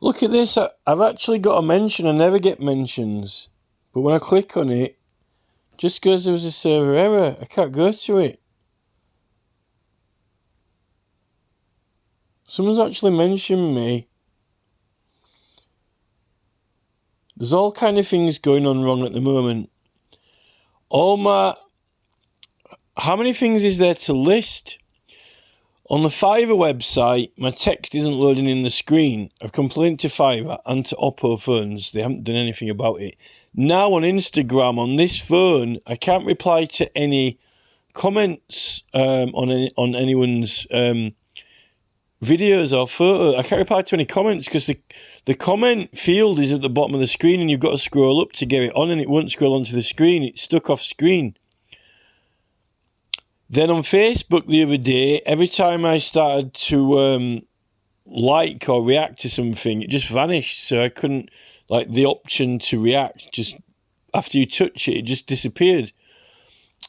Look at this. I've actually got a mention. I never get mentions. But when I click on it, just goes there was a server error. I can't go to it. Someone's actually mentioned me. There's all kind of things going on wrong at the moment. How many things is there to list? On the Fiverr website, my text isn't loading in the screen. I've complained to Fiverr and to Oppo phones. They haven't done anything about it. Now on Instagram, on this phone, I can't reply to any comments on anyone's videos or photos. I can't reply to any comments because the comment field is at the bottom of the screen and you've got to scroll up to get it on, and it won't scroll onto the screen. It's stuck off screen. Then on Facebook the other day, every time I started to like or react to something, it just vanished. So I couldn't, like, the option to react, just after you touch it, it just disappeared.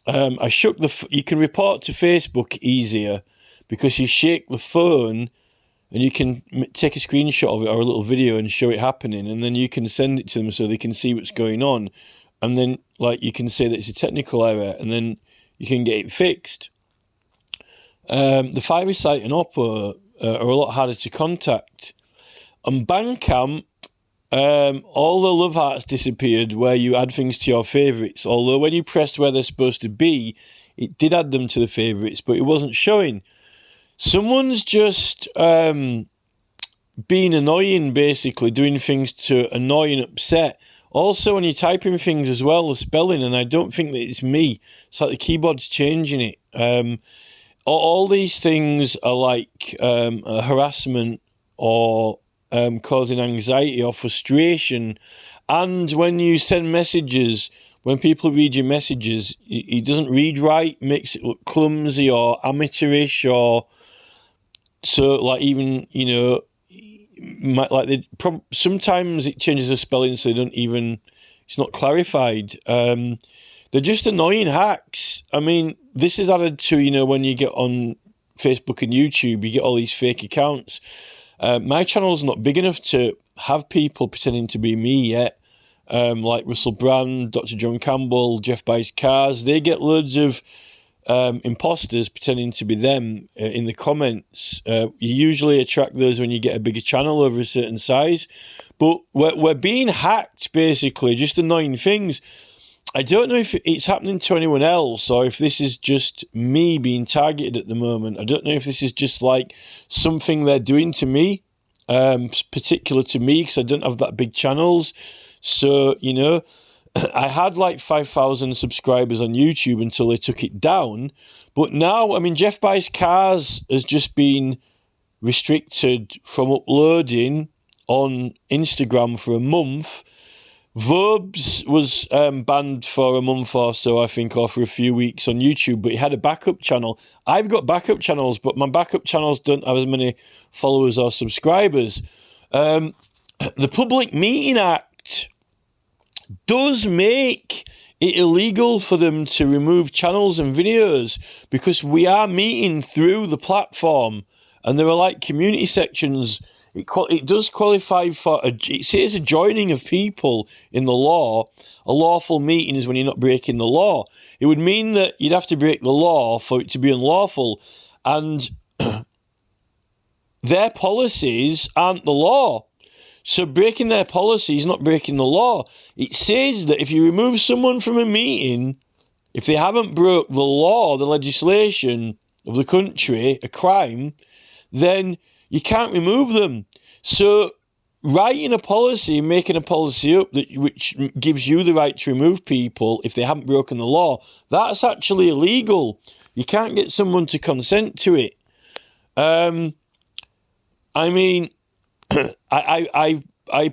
I shook you can report to Facebook easier because you shake the phone and you can take a screenshot of it or a little video and show it happening, and then you can send it to them so they can see what's going on, and then, like, you can say that it's a technical error, and then you can get it fixed. The Fiverr site and Oppo are a lot harder to contact. On Bandcamp, all the love hearts disappeared where you add things to your favourites, although when you pressed where they're supposed to be, it did add them to the favourites, but it wasn't showing. Someone's just being annoying, basically, doing things to annoy and upset. Also, when you're typing things as well, the spelling, and I don't think that it's me. It's like the keyboard's changing it. All these things are like harassment or causing anxiety or frustration. And when you send messages, when people read your messages, he doesn't read right, makes it look clumsy or amateurish, or so, like, even, you know, sometimes it changes the spelling so they don't even, it's not clarified. They're just annoying hacks. I mean, this is added to, you know, when you get on Facebook and YouTube, you get all these fake accounts. My channel's not big enough to have people pretending to be me yet. Like Russell Brand, Dr. John Campbell, Jeff Buys Cars. They get loads of imposters pretending to be them in the comments. You usually attract those when you get a bigger channel over a certain size. But we're being hacked, basically, just annoying things. I don't know if it's happening to anyone else or if this is just me being targeted at the moment. I don't know if this is just like something they're doing to me, particular to me, because I don't have that big channels. So, you know, I had like 5,000 subscribers on YouTube until they took it down. But now, I mean, Jeff Buys Cars has just been restricted from uploading on Instagram for a month. Vobes was banned for a month or so, I think, or for a few weeks on YouTube, but he had a backup channel. I've got backup channels, but my backup channels don't have as many followers or subscribers. The Public Meeting Act does make it illegal for them to remove channels and videos because we are meeting through the platform, and there are like community sections. It does qualify for it says a joining of people in the law. A lawful meeting is when you're not breaking the law. It would mean that you'd have to break the law for it to be unlawful, and their policies aren't the law. So breaking their policy is not breaking the law. It says that if you remove someone from a meeting, if they haven't broke the law, the legislation of the country, a crime, then you can't remove them. So writing a policy, making a policy up which gives you the right to remove people if they haven't broken the law, that's actually illegal. You can't get someone to consent to it. I mean, I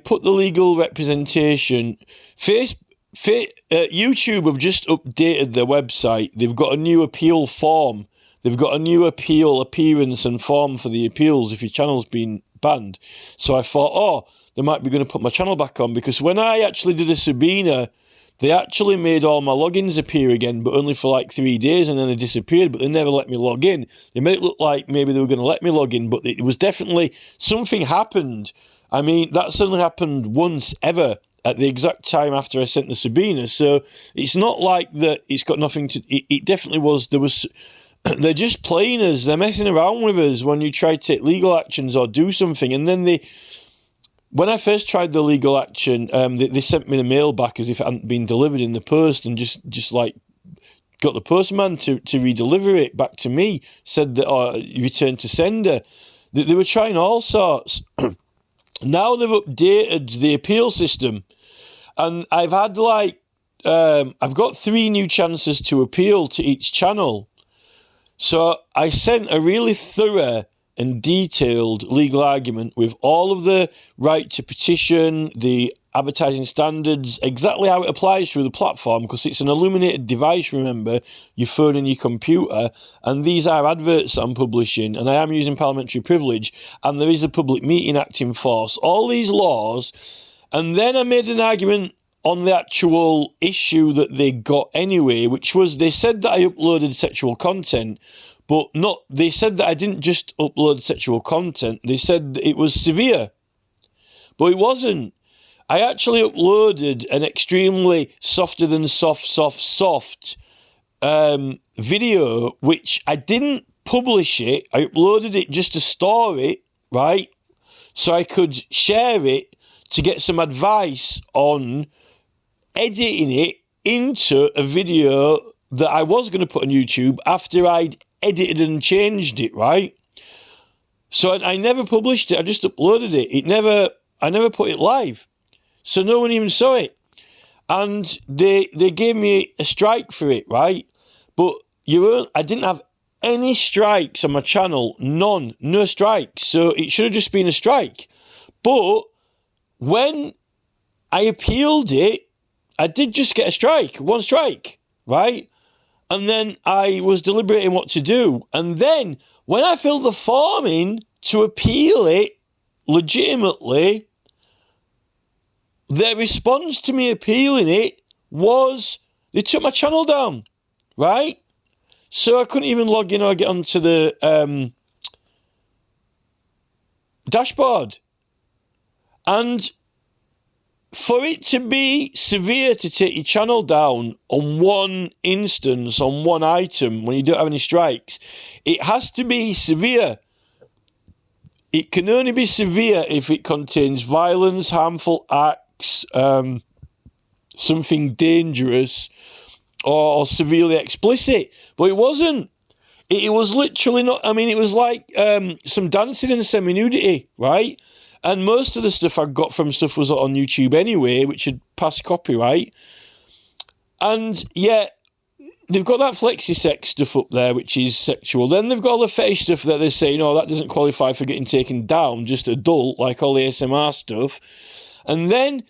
put the legal representation. YouTube have just updated their website. They've got a new appeal form. They've got a new appearance and form for the appeals if your channel's been banned. So I thought, they might be going to put my channel back on, because when I actually did a Sabina, they actually made all my logins appear again, but only for like 3 days, and then they disappeared, but they never let me log in. They made it look like maybe they were going to let me log in, but it was definitely something happened, I mean, that's only happened once ever at the exact time after I sent the Sabina. So it's not like that it's got nothing to... It definitely was... There was... They're just playing us. They're messing around with us when you try to take legal actions or do something. And then when I first tried the legal action, they sent me the mail back as if it hadn't been delivered in the post, and just like got the postman to redeliver it back to me, said that return to sender. They were trying all sorts. Now they've updated the appeal system, and I've had I've got 3 new chances to appeal to each channel. So I sent a really thorough and detailed legal argument with all of the right to petition, the advertising standards, exactly how it applies through the platform, because it's an illuminated device, remember, your phone and your computer, and these are adverts that I'm publishing, and I am using parliamentary privilege, and there is a Public Meeting Act in force. All these laws, and then I made an argument on the actual issue that they got anyway, which was they said that I uploaded sexual content, but they said that I didn't just upload sexual content, they said that it was severe. But it wasn't. I actually uploaded an extremely softer than soft video, which I didn't publish it. I uploaded it just to store it, right? So I could share it to get some advice on editing it into a video that I was going to put on YouTube after I'd edited and changed it, right? So I never published it, I just uploaded it. I never put it live. So no one even saw it. And they gave me a strike for it, right? But I didn't have any strikes on my channel, none, no strikes. So it should have just been a strike. But when I appealed it, I did just get a strike, 1 strike, right? And then I was deliberating what to do. And then when I filled the form in to appeal it legitimately, their response to me appealing it was they took my channel down, right? So I couldn't even log in or get onto the dashboard. And for it to be severe to take your channel down on one instance, on one item, when you don't have any strikes, it has to be severe. It can only be severe if it contains violence, harmful acts, something dangerous, or severely explicit. But it wasn't. It was literally not. I mean, it was like some dancing and semi-nudity, right? And most of the stuff I got from stuff was on YouTube anyway, which had passed copyright. And yet, they've got that flexi-sex stuff up there, which is sexual. Then they've got all the fetish stuff that they're saying, oh, that doesn't qualify for getting taken down, just adult, like all the ASMR stuff. And then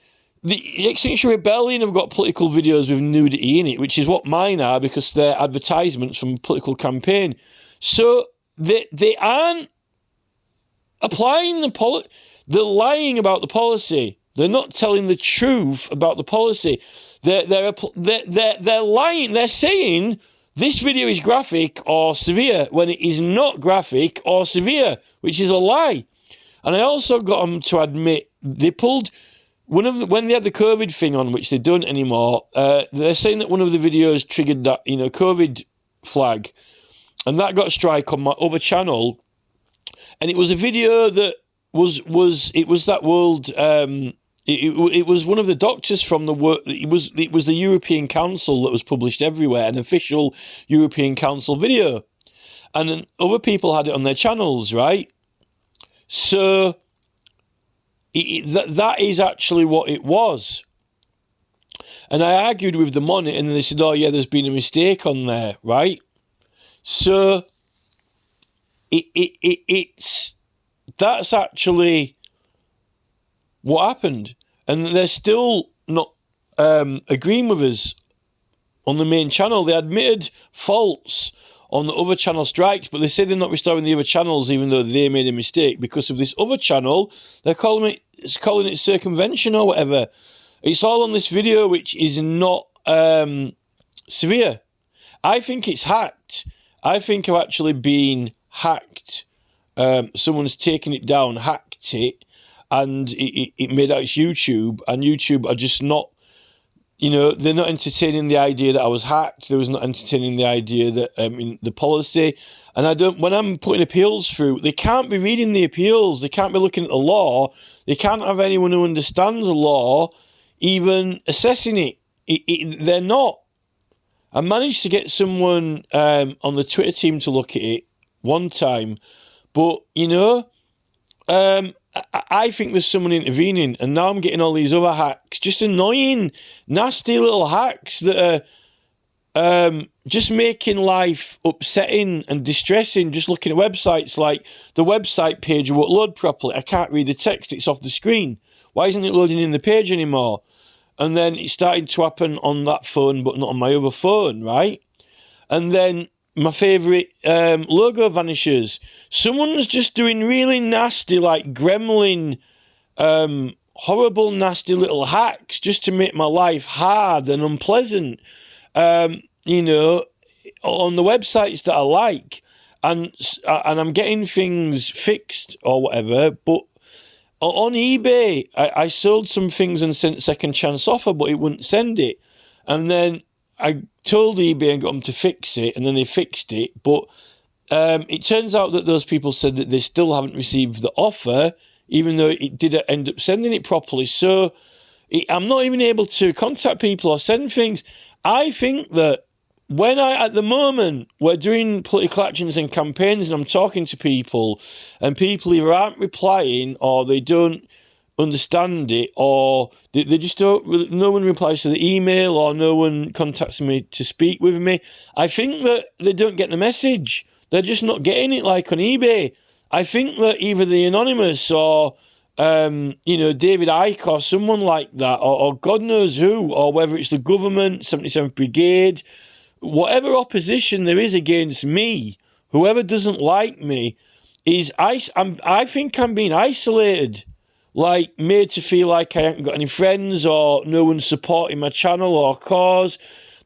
the Extinction Rebellion have got political videos with nudity in it, which is what mine are, because they're advertisements from a political campaign. So they aren't applying the they're lying about the policy. They're not telling the truth about the policy. They're lying. They're saying this video is graphic or severe when it is not graphic or severe, which is a lie. And I also got them to admit they pulled when they had the COVID thing on, which they don't anymore. They're saying that one of the videos triggered that COVID flag, and that got a strike on my other channel. And it was a video that was that world. It was one of the doctors from the work. It was the European Council that was published everywhere, an official European Council video, and then other people had it on their channels, right? So that is actually what it was. And I argued with them on it, and they said, "Oh yeah, there's been a mistake on there, right?" So that's actually what happened, and they're still not agreeing with us on the main channel. They admitted faults on the other channel strikes, but they say they're not restoring the other channels, even though they made a mistake because of this other channel. They're calling it circumvention or whatever. It's all on this video, which is not severe. I think it's hacked. I think I've actually been hacked. Someone's taken it down, hacked it, and it made out it's YouTube, and YouTube are just not, they're not entertaining the idea that I was hacked. They was not entertaining the idea that the policy. And when I'm putting appeals through, they can't be reading the appeals. They can't be looking at the law. They can't have anyone who understands the law even assessing it. They're not. I managed to get someone on the Twitter team to look at it one time, but I think there's someone intervening, and now I'm getting all these other hacks, just annoying, nasty little hacks that are just making life upsetting and distressing. Just looking at websites, like the website page won't load properly. I can't read the text, it's off the screen. Why isn't it loading in the page anymore? And then it started to happen on that phone, but not on my other phone, right? And then my favourite logo vanishes. Someone's just doing really nasty, like gremlin, horrible, nasty little hacks just to make my life hard and unpleasant, on the websites that I like. And I'm getting things fixed or whatever, but on eBay, I sold some things and sent second chance offer, but it wouldn't send it. And then I told eBay and got them to fix it, and then they fixed it. But it turns out that those people said that they still haven't received the offer, even though it did end up sending it properly. So I'm not even able to contact people or send things. I think that at the moment, we're doing political actions and campaigns, and I'm talking to people, and people either aren't replying, or they don't understand it, or they just don't, no one replies to the email, or no one contacts me to speak with me. I think that they don't get the message. They're just not getting it, like on eBay. I think that either the Anonymous or David Icke or someone like that, or God knows who, or whether it's the government, 77th Brigade, whatever opposition there is against me, whoever doesn't like me, I think I'm being isolated, like made to feel like I haven't got any friends, or no one's supporting my channel or cause.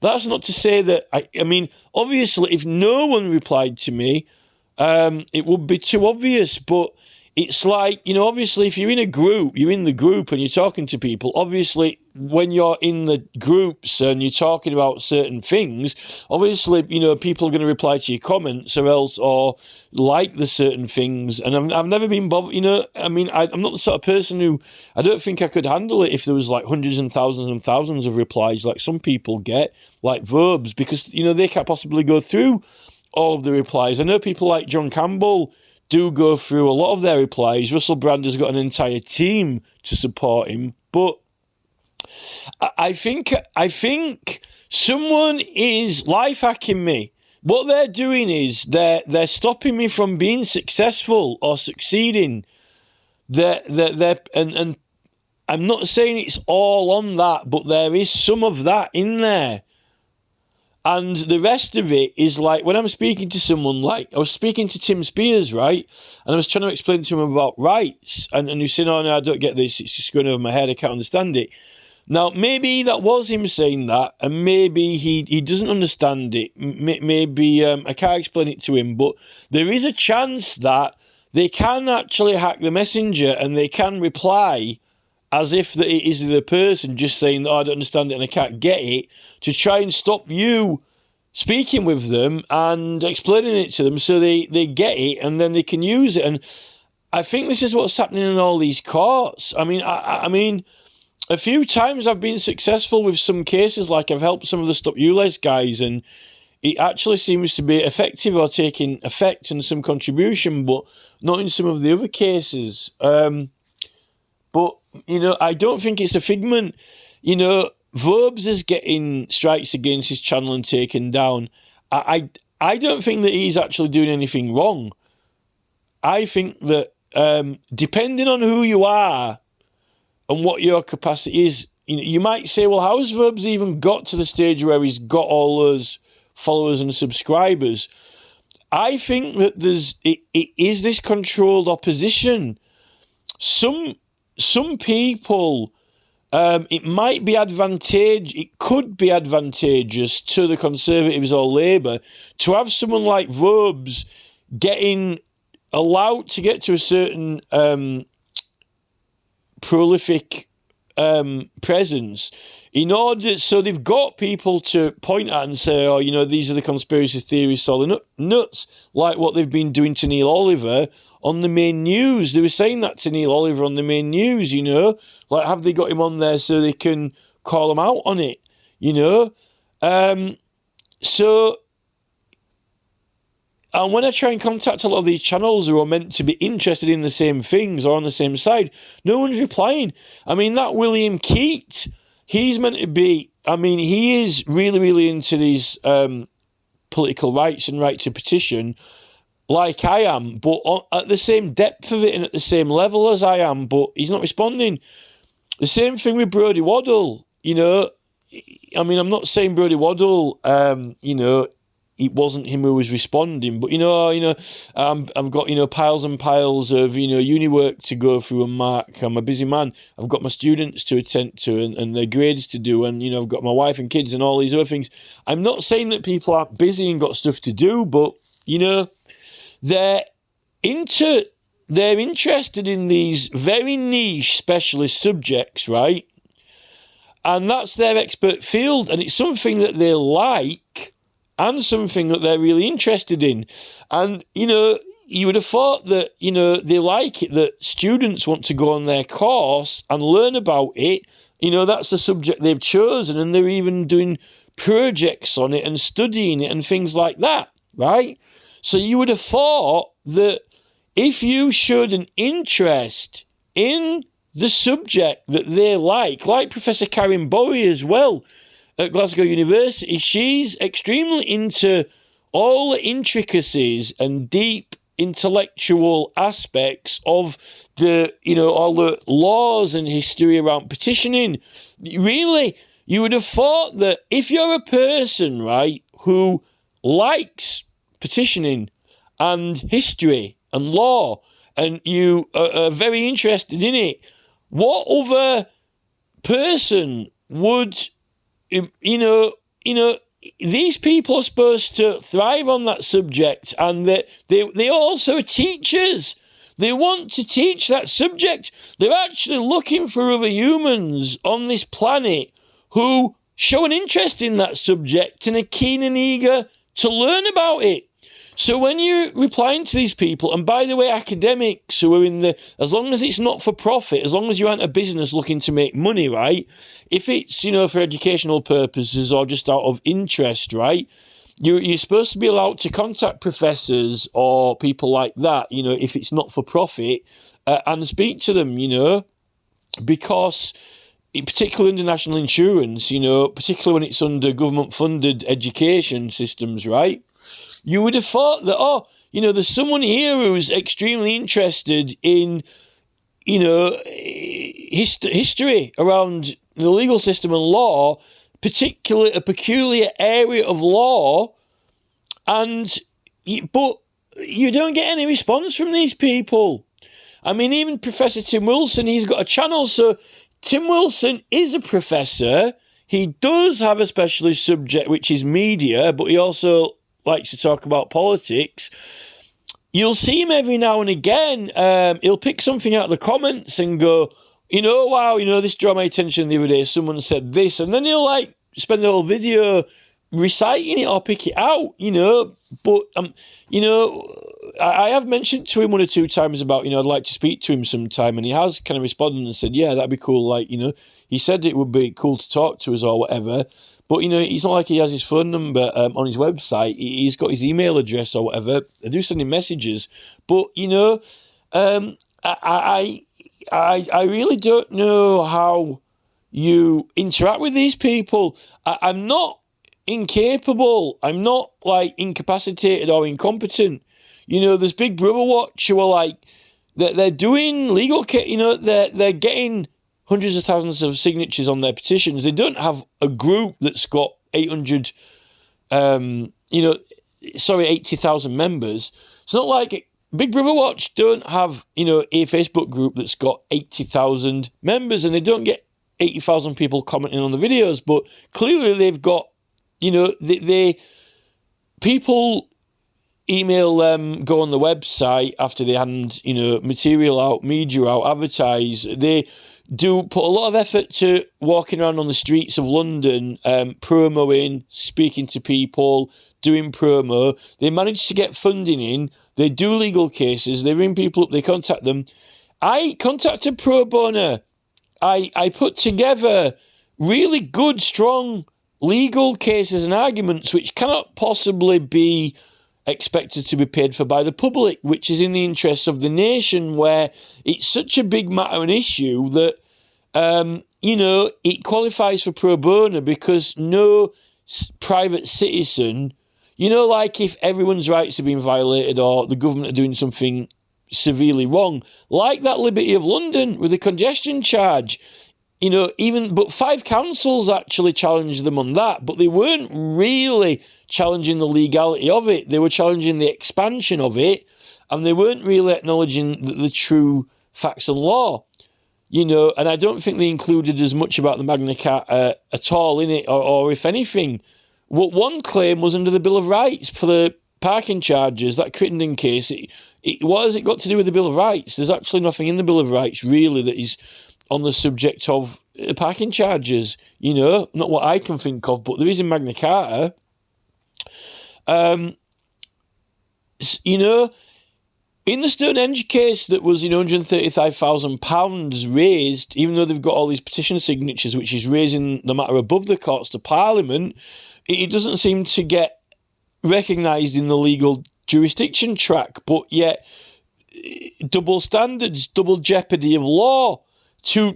That's not to say that, I mean, obviously, if no one replied to me, it would be too obvious, but it's like, obviously, if you're in a group, you're in the group and you're talking to people. Obviously, when you're in the groups and you're talking about certain things, obviously, people are going to reply to your comments or like the certain things. And I've never been bothered, I'm not the sort of person who, I don't think I could handle it if there was like hundreds and thousands of replies like some people get, like verbs, because, they can't possibly go through all of the replies. I know people like John Campbell do go through a lot of their replies. Russell Brand has got an entire team to support him, but I think someone is life hacking me. What they're doing is they're stopping me from being successful or succeeding. And I'm not saying it's all on that, but there is some of that in there. And the rest of it is like, when I'm speaking to someone, like I was speaking to Tim Spears, right? And I was trying to explain to him about rights. And he's saying, oh, no, I don't get this. It's just going over my head. I can't understand it. Now, maybe that was him saying that, and maybe he doesn't understand it. Maybe I can't explain it to him. But there is a chance that they can actually hack the messenger, and they can reply as if that it is the person just saying, oh, I don't understand it and I can't get it, to try and stop you speaking with them and explaining it to them so they get it and then they can use it. And I think this is what's happening in all these courts. I mean, a few times I've been successful with some cases, like I've helped some of the Stop ULEZ guys, and it actually seems to be effective or taking effect and some contribution, but not in some of the other cases. But, I don't think it's a figment. Verbs is getting strikes against his channel and taken down. I don't think that he's actually doing anything wrong. I think that depending on who you are and what your capacity is, you might say, well, how's Verbs even got to the stage where he's got all those followers and subscribers? I think that it is this controlled opposition. Some people, it could be advantageous to the Conservatives or Labour to have someone like Verbs getting allowed to get to a certain prolific presence in order, so they've got people to point at and say, oh, you know, these are the conspiracy theories, all the nuts, like what they've been doing to Neil Oliver on the main news. They were saying that to Neil Oliver on the main news, you know, like, have they got him on there so they can call him out on it, you know? So, and when I try and contact a lot of these channels who are meant to be interested in the same things or on the same side, no one's replying. I mean, that William Keat, he's meant to be, I mean, he is really, really into these political rights and right to petition, like I am, but at the same depth of it and at the same level as I am, but he's not responding. The same thing with Brodie Waddle, you know. I mean, I'm not saying Brodie Waddle, you know, it wasn't him who was responding, but, you know, I've got, you know, piles and piles of, you know, uni work to go through and mark. I'm a busy man. I've got my students to attend to and their grades to do, and, you know, I've got my wife and kids and all these other things. I'm not saying that people aren't busy and got stuff to do, but, you know, they're interested in these very niche specialist subjects, right? And that's their expert field, and it's something that they like and something that they're really interested in. And, you know, you would have thought that, you know, they like it, that students want to go on their course and learn about it. You know, that's the subject they've chosen, and they're even doing projects on it and studying it and things like that, right? So you would have thought that if you showed an interest in the subject that they like Professor Karen Bowie as well at Glasgow University, she's extremely into all the intricacies and deep intellectual aspects of the, you know, all the laws and history around petitioning. Really, you would have thought that if you're a person, right, who likes petitioning and history and law, and you are very interested in it, what other person would, you know, these people are supposed to thrive on that subject, and they also are teachers. They want to teach that subject. They're actually looking for other humans on this planet who show an interest in that subject and are keen and eager to learn about it. So when you're replying to these people, and by the way, academics who are in the, as long as it's not for profit, as long as you aren't a business looking to make money, right? If it's, you know, for educational purposes or just out of interest, right? You're supposed to be allowed to contact professors or people like that, you know, if it's not for profit, and speak to them, you know, because particularly under national insurance, you know, particularly when it's under government-funded education systems, right? You would have thought that, oh, you know, there's someone here who's extremely interested in, you know, history around the legal system and law, particularly a peculiar area of law, but you don't get any response from these people. I mean, even Professor Tim Wilson, he's got a channel, so Tim Wilson is a professor. He does have a specialist subject, which is media, but he also likes to talk about politics. You'll see him every now and again. He'll pick something out of the comments and go, you know, wow, you know, this drew my attention the other day. Someone said this, and then he'll like spend the whole video reciting it or pick it out, you know. But you know, I have mentioned to him one or two times about, you know, I'd like to speak to him sometime, and he has kind of responded and said, yeah, that'd be cool. Like, you know, he said it would be cool to talk to us or whatever. But, you know, it's not like he has his phone number on his website. He's got his email address or whatever. I do send him messages. But, you know, I really don't know how you interact with these people. I'm not incapable. I'm not, like, incapacitated or incompetent. You know, there's Big Brother Watch who are, like, they're doing legal, you know, they're getting hundreds of thousands of signatures on their petitions. They don't have a group that's got 80,000 members. It's not like Big Brother Watch don't have, you know, a Facebook group that's got 80,000 members, and they don't get 80,000 people commenting on the videos. But clearly they've got, you know, people email them, go on the website after they hand, material out, media out, advertise. They do put a lot of effort to walking around on the streets of London, promoing, speaking to people, doing promo. They manage to get funding in. They do legal cases. They ring people up. They contact them. I contacted Pro Bono. I put together really good, strong legal cases and arguments which cannot possibly be expected to be paid for by the public, which is in the interests of the nation, where it's such a big matter and issue that, it qualifies for pro bono because no private citizen, like if everyone's rights are being violated or the government are doing something severely wrong, like that Liberty of London with the congestion charge, but 5 councils actually challenged them on that, but they weren't really challenging the legality of it. They were challenging the expansion of it, and they weren't really acknowledging the true facts and law, and I don't think they included as much about the Magna Carta at all in it, or if anything, what one claim was under the Bill of Rights for the parking charges, that Crittenden case, what has it got to do with the Bill of Rights? There's actually nothing in the Bill of Rights, really, that is on the subject of parking charges, not what I can think of, but there is in Magna Carta. In the Stonehenge case that was, £135,000 raised, even though they've got all these petition signatures, which is raising the matter above the courts to Parliament, it doesn't seem to get recognised in the legal jurisdiction track, but yet double standards, double jeopardy of law, two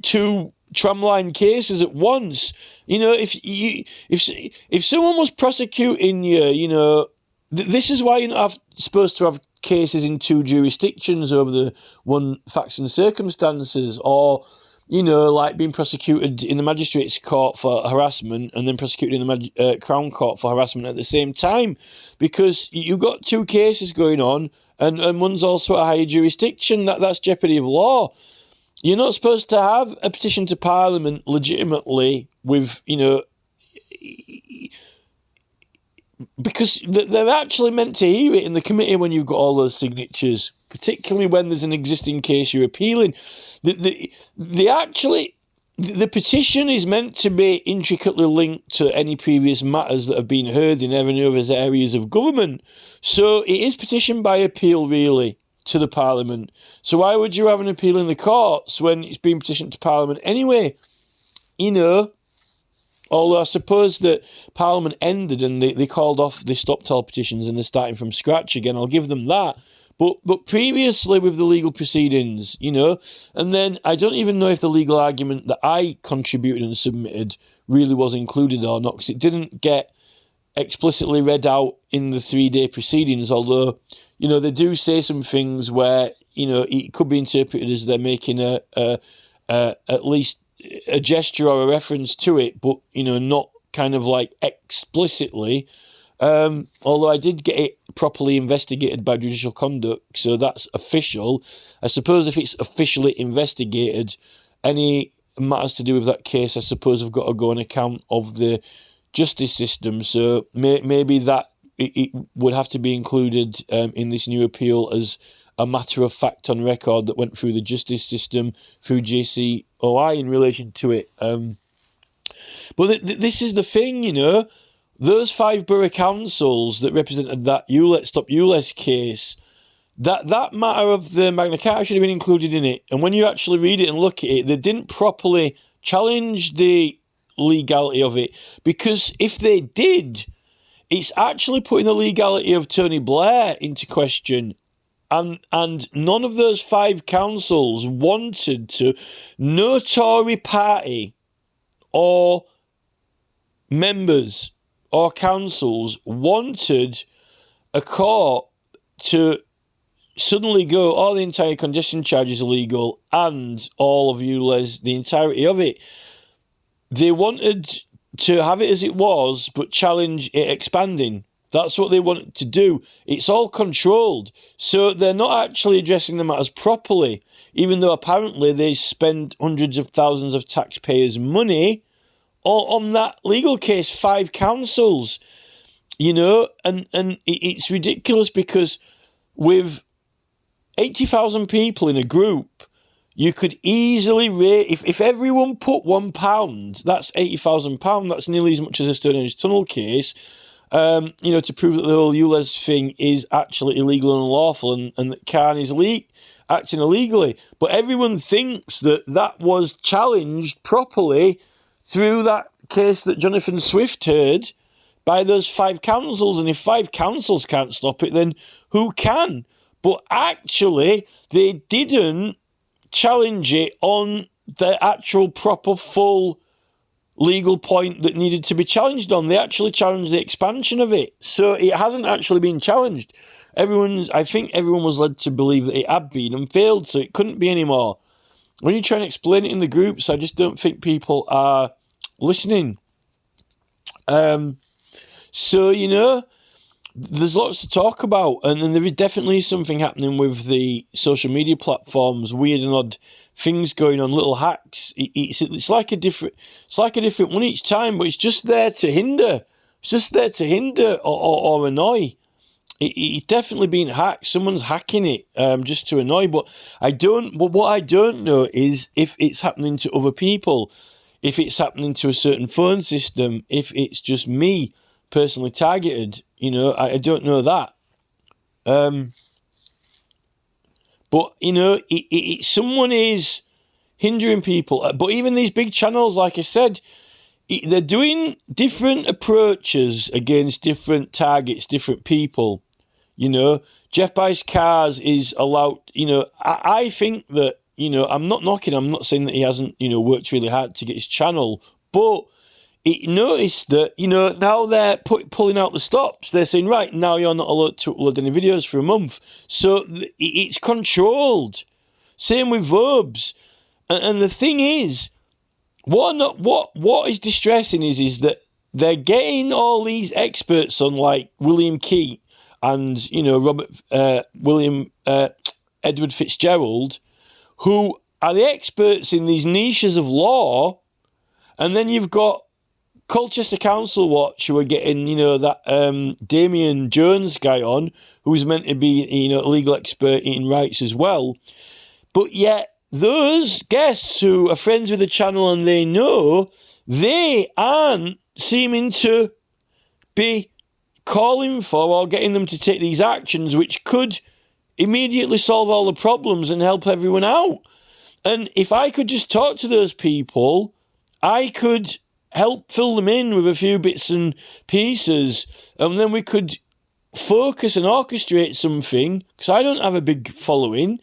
tramline cases at once. If someone was prosecuting you, this is why you're not supposed to have cases in 2 jurisdictions over the one facts and circumstances, or like being prosecuted in the magistrates' court for harassment and then prosecuted in the Crown Court for harassment at the same time, because you've got 2 cases going on, and one's also a higher jurisdiction. That's jeopardy of law. You're not supposed to have a petition to Parliament legitimately with, because they're actually meant to hear it in the committee when you've got all those signatures, particularly when there's an existing case you're appealing. The petition is meant to be intricately linked to any previous matters that have been heard in any other areas of government. So it is petition by appeal, really, to the Parliament. So why would you have an appeal in the courts when it's been petitioned to Parliament anyway? Although I suppose that Parliament ended and they called off, they stopped all petitions and they're starting from scratch again. I'll give them that. But previously with the legal proceedings, and then I don't even know if the legal argument that I contributed and submitted really was included or not, because it didn't get explicitly read out in the 3-day proceedings, although, they do say some things where, it could be interpreted as they're making at least a gesture or a reference to it, but, not kind of like explicitly. Although I did get it properly investigated by judicial conduct, so that's official. I suppose if it's officially investigated, any matters to do with that case, I suppose have got to go on account of the justice system. So maybe that it would have to be included in this new appeal as a matter of fact on record that went through the justice system, through JCOI in relation to it. But this is the thing, those 5 borough councils that represented that Stop ULEZ case, that matter of the Magna Carta should have been included in it. And when you actually read it and look at it, they didn't properly challenge the legality of it, because if they did, it's actually putting the legality of Tony Blair into question. And none of those 5 councils wanted to, no Tory party or members or councils wanted a court to suddenly go, oh, the entire congestion charge is illegal and all of ULEZ, the entirety of it. They wanted to have it as it was, but challenge it expanding. That's what they wanted to do. It's all controlled. So they're not actually addressing the matters properly, even though apparently they spend hundreds of thousands of taxpayers' money on that legal case. 5 councils. you know, and it's ridiculous because with 80,000 people in a group, you could easily raise, if everyone put £1, that's £80,000. That's nearly as much as a Stonehenge tunnel case. You know, to prove that the whole ULEZ thing is actually illegal and unlawful, and that Khan is acting illegally. But everyone thinks that that was challenged properly through that case that Jonathan Swift heard by those 5 councils. And if 5 councils can't stop it, then who can? But actually, they didn't challenge it on the actual proper full legal point that needed to be challenged on. They actually challenged the expansion of it. So it hasn't actually been challenged. I think everyone was led to believe that it had been and failed, so it couldn't be anymore. When you try and explain it in the groups, I just don't think people are listening. So, you know, there's lots to talk about, and there is definitely something happening with the social media platforms, weird and odd things going on, little hacks. It's like a different one each time, but it's just there to hinder. It's just there to hinder or annoy. It's definitely been hacked. Someone's hacking it just to annoy. But what I don't know is if it's happening to other people, if it's happening to a certain phone system, if it's just me personally targeted. You know, I don't know that. But, you know, someone is hindering people. But even these big channels, like I said, they're doing different approaches against different targets, different people. You know, Jeff Buys Cars is allowed, you know, I think that, you know, I'm not knocking, I'm not saying that he hasn't, you know, worked really hard to get his channel, but it noticed that, you know, now they're pulling out the stops. They're saying, right, now you're not allowed to upload any videos for a month. So it's controlled. Same with verbs. And the thing is, what is distressing is that they're getting all these experts on, like William Key and, you know, Edward Fitzgerald, who are the experts in these niches of law. And then you've got Colchester Council Watch, who are getting, you know, that Damien Jones guy on, who's meant to be, you know, a legal expert in rights as well. But yet, those guests who are friends with the channel and they aren't seeming to be calling for or getting them to take these actions, which could immediately solve all the problems and help everyone out. And if I could just talk to those people, I could help fill them in with a few bits and pieces, and then we could focus and orchestrate something, because I don't have a big following,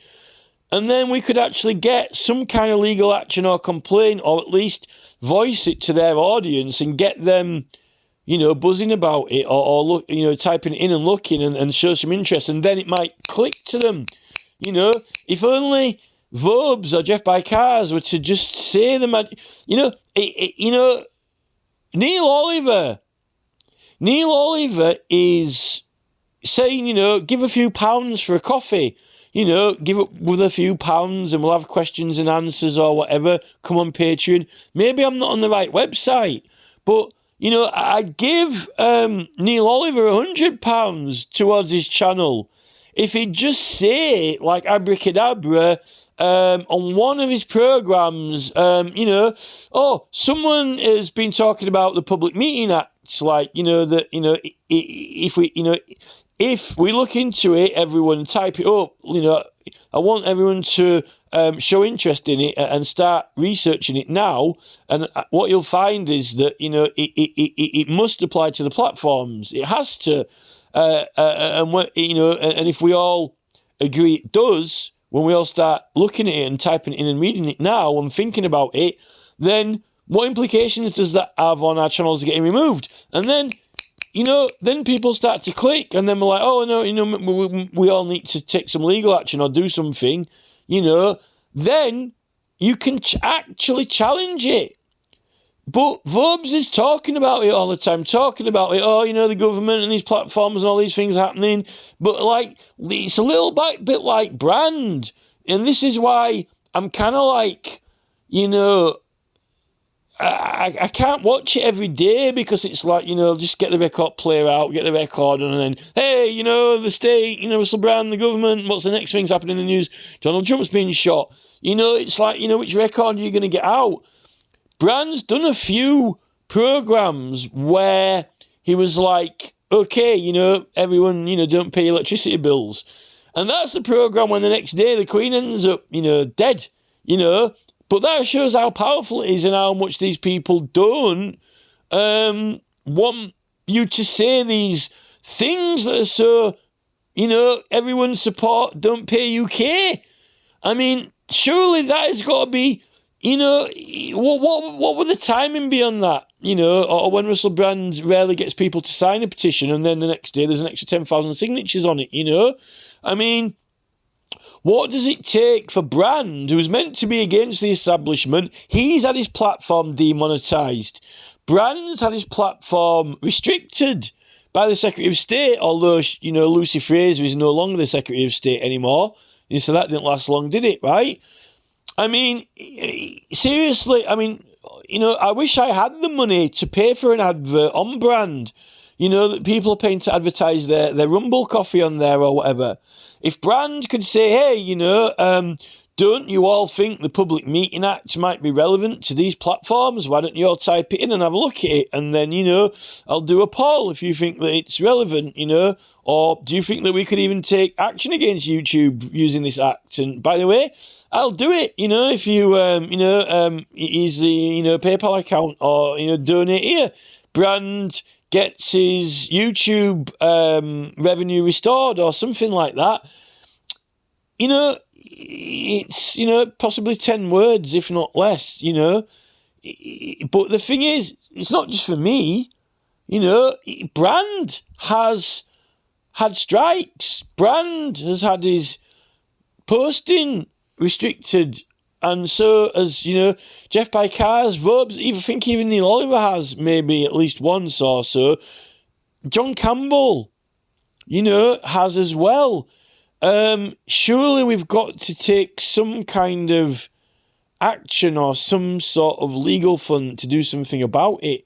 and then we could actually get some kind of legal action or complaint, or at least voice it to their audience and get them, you know, buzzing about it, or look, you know, typing it in and looking and show some interest, and then it might click to them. You know, if only Vobes or Jeff Buy Cars were to just say them, you know, you know, Neil Oliver is saying, you know, give a few pounds for a coffee. You know, give it with a few pounds and we'll have questions and answers or whatever. Come on Patreon. Maybe I'm not on the right website, but, you know, I'd give Neil Oliver £100 towards his channel if he'd just say, like abracadabra, on one of his programs, you know, oh, someone has been talking about the Public Meeting Act, like, you know, that, you know, if we look into it, everyone type it up, you know, I want everyone to show interest in it and start researching it now. And what you'll find is that, you know, it must apply to the platforms. It has to, and you know, and if we all agree it does, when we all start looking at it and typing it in and reading it now and thinking about it, then what implications does that have on our channels getting removed? And then, you know, then people start to click, and then we're like, oh, no, you know, we all need to take some legal action or do something, you know, then you can actually challenge it. But Vobes is talking about it all the time, talking about it, oh, you know, the government and these platforms and all these things happening. But, like, it's a little bit like Brand. And this is why I'm kind of like, you know, I can't watch it every day because it's like, just get the record player out, get the record, and then, hey, the state, Russell Brand, the government, what's the next thing's happening in the news? Donald Trump's being shot. It's like, which record are you going to get out? Brand's done a few programs where he was like, okay, everyone, don't pay electricity bills. And that's the program when the next day the Queen ends up, dead, But that shows how powerful it is and how much these people don't want you to say these things that are so, everyone support Don't Pay UK. I mean, surely that has got to be, what would the timing be on that? Or when Russell Brand rarely gets people to sign a petition and then the next day there's an extra 10,000 signatures on it, I mean, what does it take for Brand, who's meant to be against the establishment? He's had his platform demonetised. Brand's had his platform restricted by the Secretary of State, although, Lucy Fraser is no longer the Secretary of State anymore. So that didn't last long, did it, right? I mean, seriously, I wish I had the money to pay for an advert on Brand. That people are paying to advertise their Rumble coffee on there or whatever. If Brand could say, hey, don't you all think the Public Meeting Act might be relevant to these platforms? Why don't you all type it in and have a look at it? And then, I'll do a poll if you think that it's relevant, Or do you think that we could even take action against YouTube using this act? And by the way, I'll do it, if you, use the, PayPal account or, donate here. Brand gets his YouTube revenue restored or something like that. It's, possibly 10 words, if not less, But the thing is, it's not just for me. Brand has had strikes. Brand has had his posting restricted. And so, as Jeff Picar's Vobes, I think even Neil Oliver has maybe at least once or so. John Campbell, has as well. Surely we've got to take some kind of action or some sort of legal fund to do something about it.